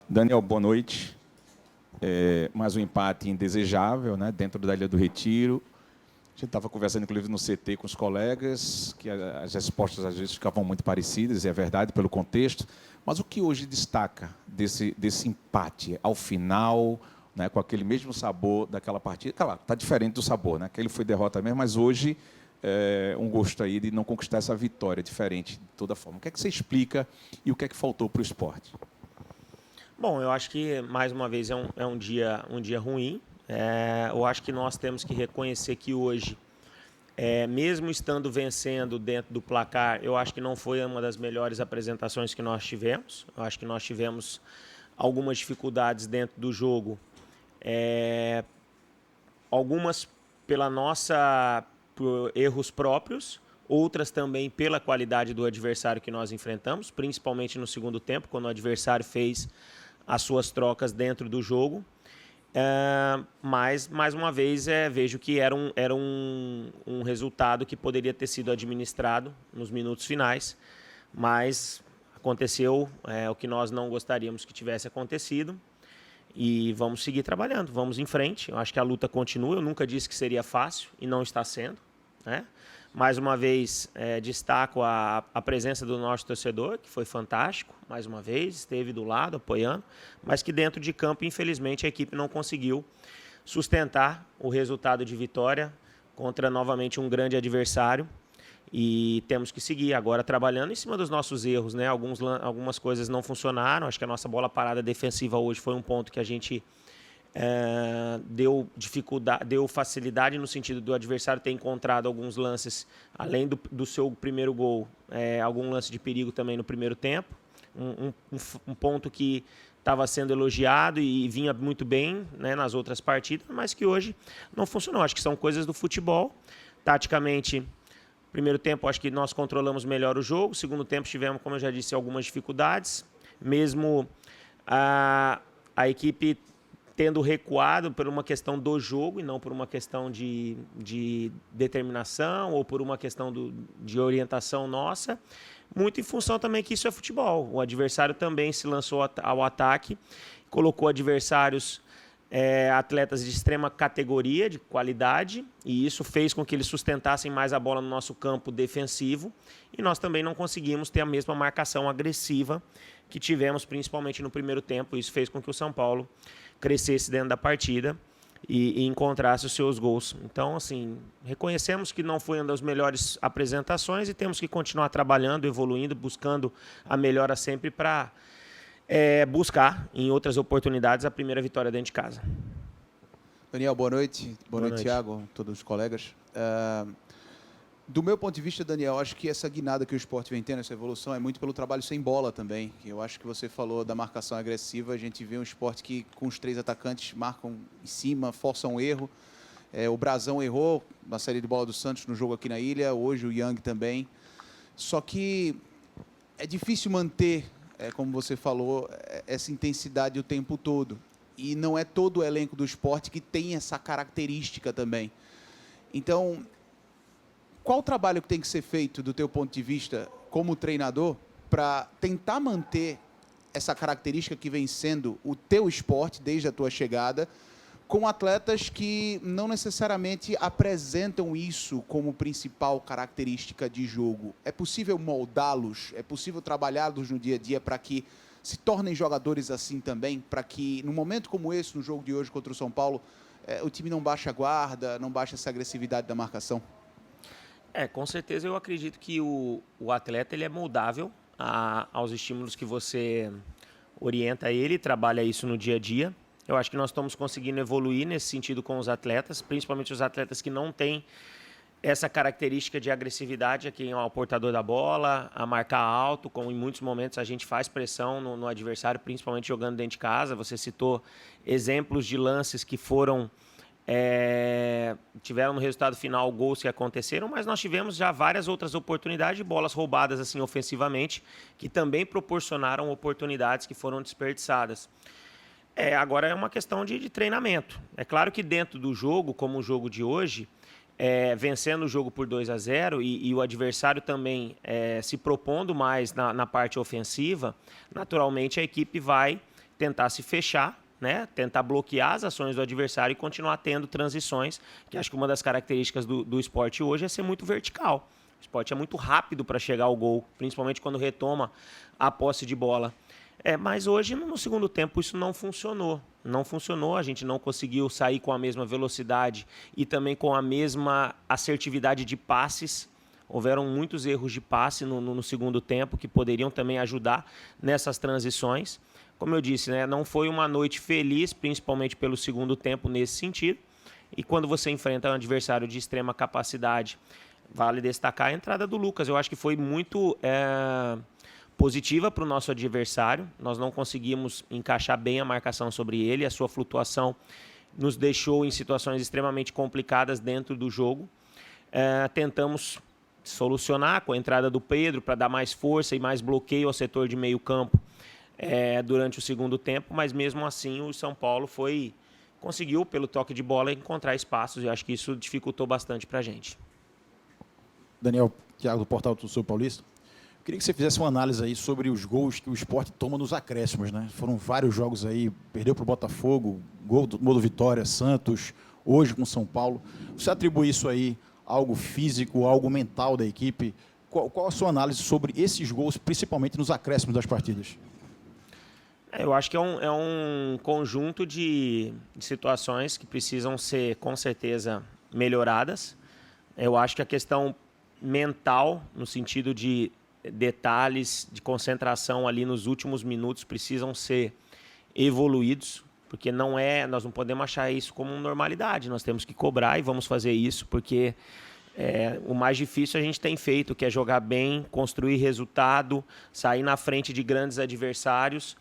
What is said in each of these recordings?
Daniel, boa noite. Mais um empate indesejável, né, dentro da Ilha do Retiro. A gente estava conversando, inclusive, no CT com os colegas, que as respostas às vezes ficavam muito parecidas, e é verdade, pelo contexto. Mas o que hoje destaca desse empate ao final, né, com aquele mesmo sabor daquela partida? Claro, está diferente do sabor, né? Aquele foi derrota mesmo, mas hoje um gosto aí de não conquistar essa vitória, diferente de toda forma. O que é que você explica e o que é que faltou para o esporte? Bom, eu acho que, mais uma vez, é um dia ruim. Eu acho que nós temos que reconhecer que hoje, mesmo estando vencendo dentro do placar, eu acho que não foi uma das melhores apresentações que nós tivemos. Eu acho que nós tivemos algumas dificuldades dentro do jogo. Algumas pela por erros próprios, outras também pela qualidade do adversário que nós enfrentamos, principalmente no segundo tempo, quando o adversário fez as suas trocas dentro do jogo. Mas, mais uma vez, vejo que era um resultado que poderia ter sido administrado nos minutos finais, mas aconteceu o que nós não gostaríamos que tivesse acontecido. E vamos seguir trabalhando, vamos em frente. Eu acho que a luta continua. Eu nunca disse que seria fácil e não está sendo, né? Mais uma vez, destaco a presença do nosso torcedor, que foi fantástico, mais uma vez, esteve do lado, apoiando, mas que dentro de campo, infelizmente, a equipe não conseguiu sustentar o resultado de vitória contra, novamente, um grande adversário. E temos que seguir agora trabalhando em cima dos nossos erros, né? Algumas coisas não funcionaram. Acho que a nossa bola parada defensiva hoje foi um ponto que a gente deu facilidade no sentido do adversário ter encontrado alguns lances, além do seu primeiro gol, algum lance de perigo também no primeiro tempo. Um ponto que estava sendo elogiado e vinha muito bem, né, nas outras partidas, mas que hoje não funcionou. Acho que são coisas do futebol. Taticamente, primeiro tempo, acho que nós controlamos melhor o jogo. Segundo tempo, tivemos, como eu já disse, algumas dificuldades. Mesmo a equipe tendo recuado por uma questão do jogo e não por uma questão de determinação ou por uma questão de orientação nossa. Muito em função também que isso é futebol. O adversário também se lançou ao ataque, colocou adversários atletas de extrema categoria, de qualidade, e isso fez com que eles sustentassem mais a bola no nosso campo defensivo, e nós também não conseguimos ter a mesma marcação agressiva que tivemos, principalmente no primeiro tempo. Isso fez com que o São Paulo crescesse dentro da partida e encontrasse os seus gols. Então, assim, reconhecemos que não foi uma das melhores apresentações e temos que continuar trabalhando, evoluindo, buscando a melhora sempre para buscar, em outras oportunidades, a primeira vitória dentro de casa. Daniel, boa noite. Boa noite, Thiago, todos os colegas. Do meu ponto de vista, Daniel, acho que essa guinada que o esporte vem tendo, essa evolução, é muito pelo trabalho sem bola também. Eu acho que você falou da marcação agressiva. A gente vê um esporte que, com os três atacantes, marcam em cima, forçam um erro. O Brazão errou na saída de bola do Santos no jogo aqui na ilha. Hoje o Yang também. Só que é difícil manter, como você falou, essa intensidade o tempo todo. E não é todo o elenco do esporte que tem essa característica também. Então, qual o trabalho que tem que ser feito, do teu ponto de vista, como treinador, para tentar manter essa característica que vem sendo o teu esporte desde a tua chegada, com atletas que não necessariamente apresentam isso como principal característica de jogo? É possível moldá-los? É possível trabalhá-los no dia a dia para que se tornem jogadores assim também? Para que, num momento como esse, no jogo de hoje contra o São Paulo, o time não baixe a guarda, não baixe essa agressividade da marcação? Com certeza eu acredito que o atleta ele é moldável aos estímulos que você orienta ele, trabalha isso no dia a dia. Eu acho que nós estamos conseguindo evoluir nesse sentido com os atletas, principalmente os atletas que não têm essa característica de agressividade, a quem é o portador da bola, a marcar alto, como em muitos momentos a gente faz pressão no adversário, principalmente jogando dentro de casa. Você citou exemplos de lances que foram tiveram no resultado final gols que aconteceram, mas nós tivemos já várias outras oportunidades de bolas roubadas assim ofensivamente, que também proporcionaram oportunidades que foram desperdiçadas. Agora é uma questão de treinamento. É claro que dentro do jogo, como o jogo de hoje, vencendo o jogo por 2-0 e o adversário também se propondo mais na parte ofensiva, naturalmente a equipe vai tentar se fechar, né? Tentar bloquear as ações do adversário e continuar tendo transições, que acho que uma das características do esporte hoje é ser muito vertical. O esporte é muito rápido para chegar ao gol, principalmente quando retoma a posse de bola. Mas hoje, no segundo tempo, isso não funcionou. Não funcionou, a gente não conseguiu sair com a mesma velocidade e também com a mesma assertividade de passes. Houveram muitos erros de passe no segundo tempo que poderiam também ajudar nessas transições. Como eu disse, né, não foi uma noite feliz, principalmente pelo segundo tempo nesse sentido. E quando você enfrenta um adversário de extrema capacidade, vale destacar a entrada do Lucas. Eu acho que foi muito positiva para o nosso adversário. Nós não conseguimos encaixar bem a marcação sobre ele. A sua flutuação nos deixou em situações extremamente complicadas dentro do jogo. Tentamos solucionar com a entrada do Pedro para dar mais força e mais bloqueio ao setor de meio campo durante o segundo tempo, mas mesmo assim o São Paulo conseguiu, pelo toque de bola, encontrar espaços e acho que isso dificultou bastante para a gente. Daniel, Thiago, do Portal do Sul Paulista. Queria que você fizesse uma análise aí sobre os gols que o Sport toma nos acréscimos, né? Foram vários jogos aí, perdeu para o Botafogo, gol do Vitória, Santos, hoje com o São Paulo. Você atribui isso aí a algo físico, algo mental da equipe? Qual a sua análise sobre esses gols, principalmente nos acréscimos das partidas? Eu acho que é um conjunto de situações que precisam ser, com certeza, melhoradas. Eu acho que a questão mental, no sentido de detalhes de concentração ali nos últimos minutos, precisam ser evoluídos, porque nós não podemos achar isso como normalidade. Nós temos que cobrar e vamos fazer isso, porque o mais difícil a gente tem feito, que é jogar bem, construir resultado, sair na frente de grandes adversários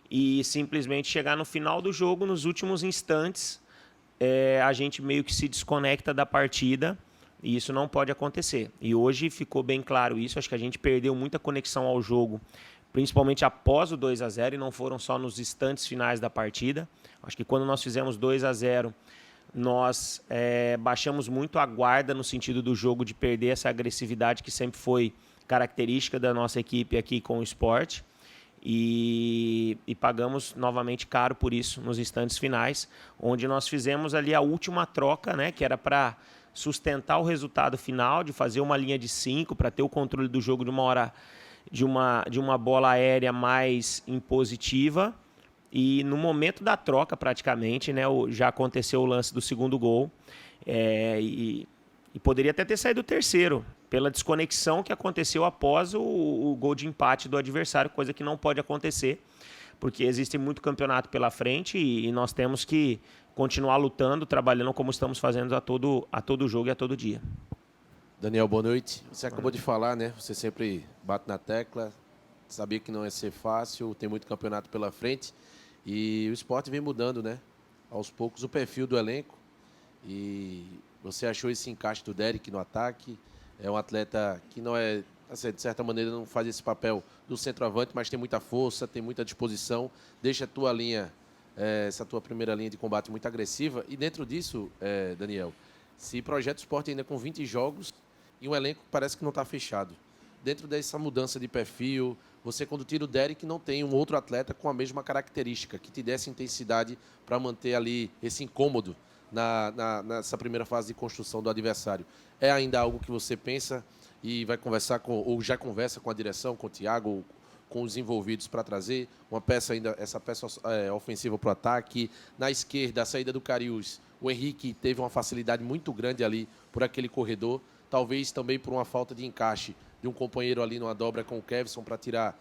e simplesmente chegar no final do jogo, nos últimos instantes, a gente meio que se desconecta da partida. E isso não pode acontecer. E hoje ficou bem claro isso. Acho que a gente perdeu muita conexão ao jogo, principalmente após o 2-0, e não foram só nos instantes finais da partida. Acho que quando nós fizemos 2-0, nós baixamos muito a guarda no sentido do jogo, de perder essa agressividade que sempre foi característica da nossa equipe aqui com o Sport. E pagamos novamente caro por isso nos instantes finais, onde nós fizemos ali a última troca, né, que era para sustentar o resultado final, de fazer uma linha de 5 para ter o controle do jogo de uma bola aérea mais impositiva. E no momento da troca, praticamente, né, já aconteceu o lance do segundo gol. E poderia até ter saído o terceiro, pela desconexão que aconteceu após o gol de empate do adversário, coisa que não pode acontecer, porque existe muito campeonato pela frente e nós temos que continuar lutando, trabalhando como estamos fazendo a todo jogo e a todo dia. Daniel, boa noite. Você acabou de falar, né? Você sempre bate na tecla, sabia que não ia ser fácil, tem muito campeonato pela frente e o Sport vem mudando, né? Aos poucos o perfil do elenco. E você achou esse encaixe do Derek no ataque? É um atleta que não é, assim, de certa maneira, não faz esse papel do centroavante, mas tem muita força, tem muita disposição, deixa a tua linha, essa tua primeira linha de combate muito agressiva. E dentro disso, Daniel, se projeta o Sport ainda com 20 jogos e um elenco que parece que não está fechado. Dentro dessa mudança de perfil, você, quando tira o Derek, não tem um outro atleta com a mesma característica, que te desse intensidade para manter ali esse incômodo nessa primeira fase de construção do adversário. É ainda algo que você pensa e vai conversar ou já conversa com a direção, com o Thiago, ou com os envolvidos para trazer uma peça ainda, essa peça ofensiva para o ataque? Na esquerda, a saída do Cariús, o Henrique teve uma facilidade muito grande ali por aquele corredor, talvez também por uma falta de encaixe de um companheiro ali numa dobra com o Kevson para tirar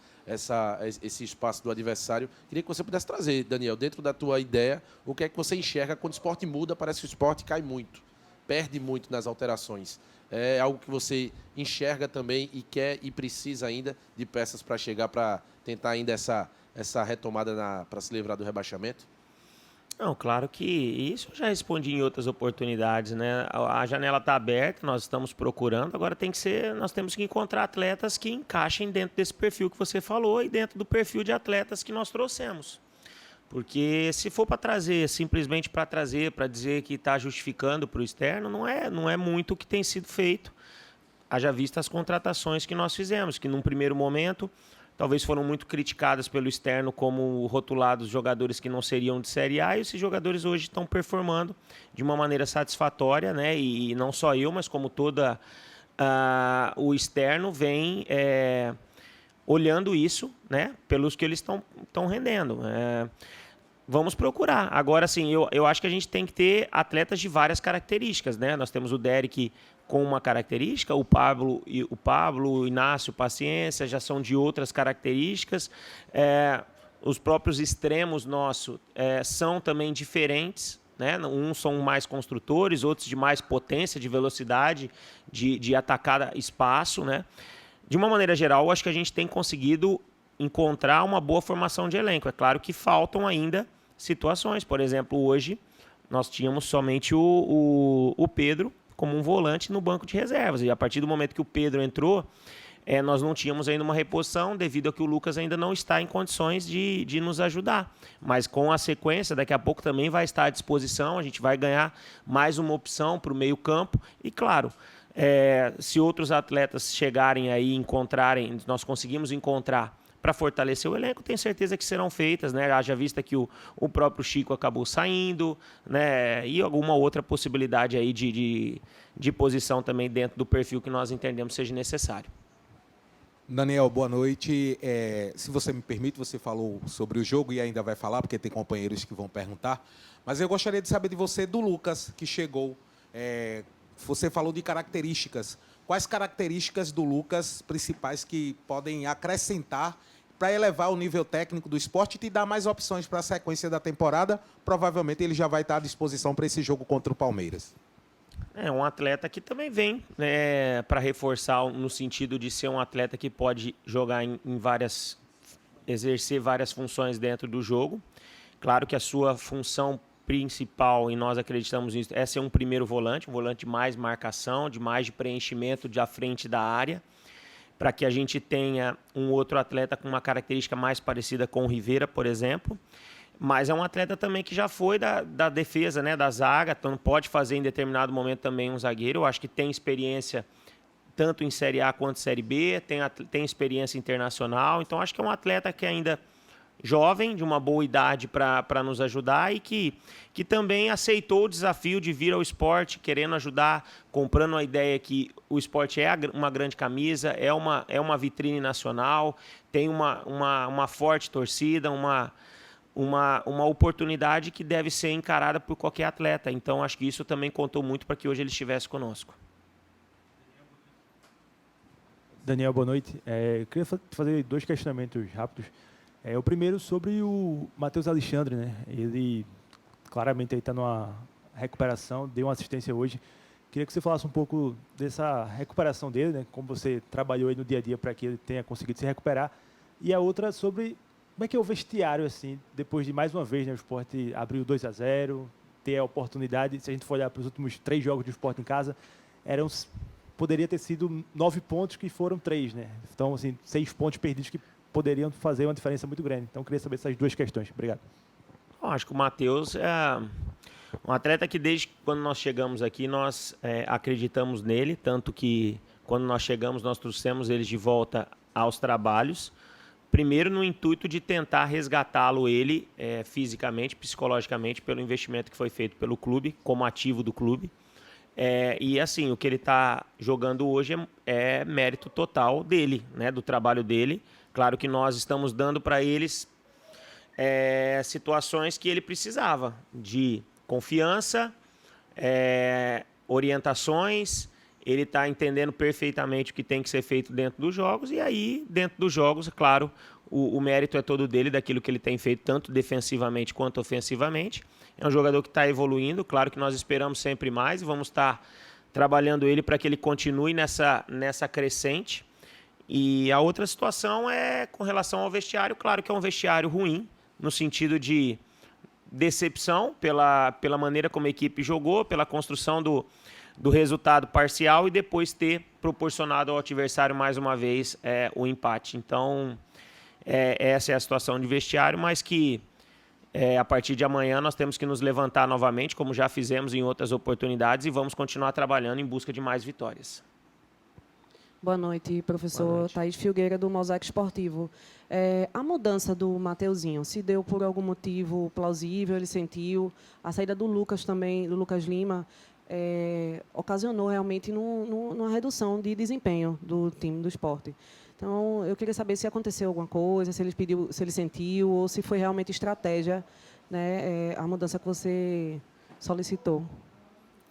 esse espaço do adversário. Queria que você pudesse trazer, Daniel, dentro da tua ideia, o que é que você enxerga quando o esporte muda? Parece que o esporte cai muito, perde muito nas alterações. É algo que você enxerga também e quer e precisa ainda de peças para chegar, para tentar ainda essa retomada para se livrar do rebaixamento? Não, claro que isso eu já respondi em outras oportunidades, né? A janela está aberta, nós estamos procurando, agora nós temos que encontrar atletas que encaixem dentro desse perfil que você falou e dentro do perfil de atletas que nós trouxemos. Porque se for para trazer, simplesmente para trazer, para dizer que está justificando para o externo, não é muito o que tem sido feito. Haja vista as contratações que nós fizemos, que num primeiro momento talvez foram muito criticadas pelo externo como rotulados jogadores que não seriam de Série A, e esses jogadores hoje estão performando de uma maneira satisfatória, né? E não só eu, mas como toda o externo vem olhando isso, né? Pelos que eles estão rendendo. Vamos procurar. Agora, sim, eu acho que a gente tem que ter atletas de várias características, né? Nós temos o Derek com uma característica, o Pablo, o Inácio, Paciência, já são de outras características. Os próprios extremos nossos são também diferentes, né? Uns são mais construtores, outros de mais potência, de velocidade, de atacar espaço, né? De uma maneira geral, eu acho que a gente tem conseguido encontrar uma boa formação de elenco. É claro que faltam ainda situações. Por exemplo, hoje nós tínhamos somente o Pedro como um volante no banco de reservas. E a partir do momento que o Pedro entrou, nós não tínhamos ainda uma reposição, devido a que o Lucas ainda não está em condições de nos ajudar. Mas com a sequência, daqui a pouco também vai estar à disposição, a gente vai ganhar mais uma opção para o meio-campo. E claro, se outros atletas chegarem aí e encontrarem, nós conseguimos encontrar para fortalecer o elenco, tenho certeza que serão feitas, né? Haja vista que o próprio Chico acabou saindo, né? E alguma outra possibilidade aí de posição também dentro do perfil que nós entendemos seja necessário. Daniel, boa noite. Se você me permite, você falou sobre o jogo e ainda vai falar, porque tem companheiros que vão perguntar, mas eu gostaria de saber de você, do Lucas, que chegou. Você falou de características. Quais características do Lucas principais que podem acrescentar para elevar o nível técnico do esporte e te dar mais opções para a sequência da temporada? Provavelmente ele já vai estar à disposição para esse jogo contra o Palmeiras. É um atleta que também vem, né, para reforçar no sentido de ser um atleta que pode jogar exercer várias funções dentro do jogo. Claro que a sua função principal, e nós acreditamos nisso, é ser um primeiro volante, um volante de mais marcação, de mais preenchimento à frente da área, para que a gente tenha um outro atleta com uma característica mais parecida com o Rivera, por exemplo. Mas é um atleta também que já foi da defesa, né, da zaga, então pode fazer em determinado momento também um zagueiro. Eu acho que tem experiência tanto em Série A quanto Série B, tem experiência internacional, então acho que é um atleta que ainda jovem, de uma boa idade para nos ajudar, e que também aceitou o desafio de vir ao esporte, querendo ajudar, comprando a ideia que o esporte é uma grande camisa, é uma vitrine nacional, tem uma forte torcida, uma oportunidade que deve ser encarada por qualquer atleta. Então, acho que isso também contou muito para que hoje ele estivesse conosco. Daniel, boa noite. Eu queria fazer 2 questionamentos rápidos. O primeiro sobre o Matheus Alexandre, né? Ele claramente está numa recuperação, deu uma assistência hoje. Queria que você falasse um pouco dessa recuperação dele, né? Como você trabalhou aí no dia a dia para que ele tenha conseguido se recuperar. E a outra sobre como é que é o vestiário, assim, depois de mais uma vez, né, o Sport abriu 2-0, ter a oportunidade, se a gente for olhar para os últimos 3 jogos do Sport em casa, poderia ter sido 9 pontos que foram 3, né? Então, assim, 6 pontos perdidos que poderiam fazer uma diferença muito grande. Então, eu queria saber essas 2 questões. Obrigado. Acho que o Matheus é um atleta que desde quando nós chegamos aqui, nós acreditamos nele, tanto que quando nós chegamos, nós trouxemos ele de volta aos trabalhos, primeiro no intuito de tentar resgatá-lo fisicamente, psicologicamente, pelo investimento que foi feito pelo clube, como ativo do clube. E assim, o que ele está jogando hoje é mérito total dele, né, do trabalho dele. Claro que nós estamos dando para eles situações que ele precisava, de confiança, orientações. Ele está entendendo perfeitamente o que tem que ser feito dentro dos jogos, e aí, dentro dos jogos, claro, o mérito é todo dele, daquilo que ele tem feito, tanto defensivamente quanto ofensivamente. É um jogador que está evoluindo, claro que nós esperamos sempre mais, e vamos estar trabalhando ele para que ele continue nessa crescente. E a outra situação é com relação ao vestiário. Claro que é um vestiário ruim, no sentido de decepção pela maneira como a equipe jogou, pela construção do resultado parcial, e depois ter proporcionado ao adversário mais uma vez o empate. Então, essa é a situação de vestiário, mas que a partir de amanhã nós temos que nos levantar novamente, como já fizemos em outras oportunidades, e vamos continuar trabalhando em busca de mais vitórias. Boa noite, professor. Boa noite. Thaís Filgueira, do Mosaico Esportivo. A mudança do Mateuzinho se deu por algum motivo plausível? Ele sentiu? A saída do Lucas também, do Lucas Lima, ocasionou realmente numa redução de desempenho do time do Sport. Então, eu queria saber se aconteceu alguma coisa, se ele sentiu, ou se foi realmente estratégia, né, a mudança que você solicitou.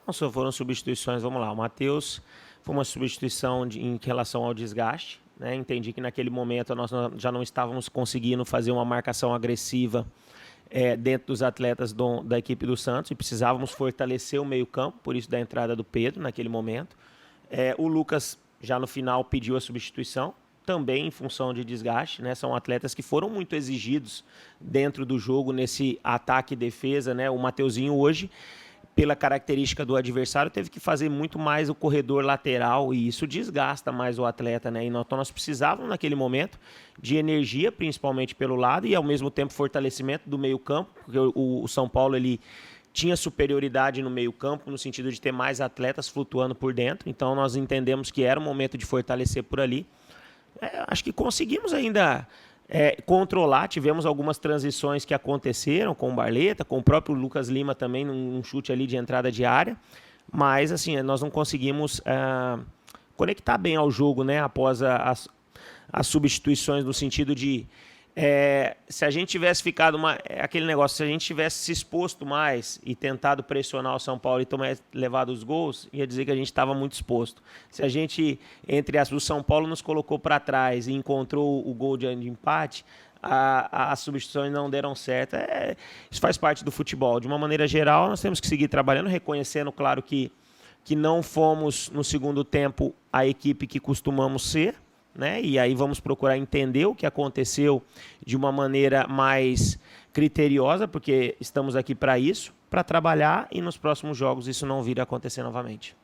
Não, só foram substituições, vamos lá. O Matheus foi uma substituição em relação ao desgaste, né? Entendi que naquele momento nós já não estávamos conseguindo fazer uma marcação agressiva dentro dos atletas da equipe do Santos e precisávamos fortalecer o meio-campo, por isso da entrada do Pedro naquele momento. O Lucas, já no final, pediu a substituição, também em função de desgaste, né? São atletas que foram muito exigidos dentro do jogo nesse ataque e defesa, né? O Mateuzinho hoje, pela característica do adversário, teve que fazer muito mais o corredor lateral e isso desgasta mais o atleta, né? Então nós precisávamos naquele momento de energia, principalmente pelo lado, e ao mesmo tempo fortalecimento do meio-campo, porque o São Paulo ele tinha superioridade no meio-campo, no sentido de ter mais atletas flutuando por dentro. Então nós entendemos que era o momento de fortalecer por ali. Acho que conseguimos ainda controlar, tivemos algumas transições que aconteceram com o Barleta, com o próprio Lucas Lima também, num chute ali de entrada de área, mas assim, nós não conseguimos conectar bem ao jogo, né, após as substituições, no sentido de se a gente tivesse ficado aquele negócio, se a gente tivesse se exposto mais e tentado pressionar o São Paulo e levado os gols, ia dizer que a gente estava muito exposto. Se a gente, o São Paulo nos colocou para trás e encontrou o gol de empate, as substituições não deram certo. Isso faz parte do futebol. De uma maneira geral, nós temos que seguir trabalhando, reconhecendo, claro, que não fomos, no segundo tempo, a equipe que costumamos ser, né? E aí vamos procurar entender o que aconteceu de uma maneira mais criteriosa, porque estamos aqui para isso, para trabalhar e nos próximos jogos isso não vir a acontecer novamente.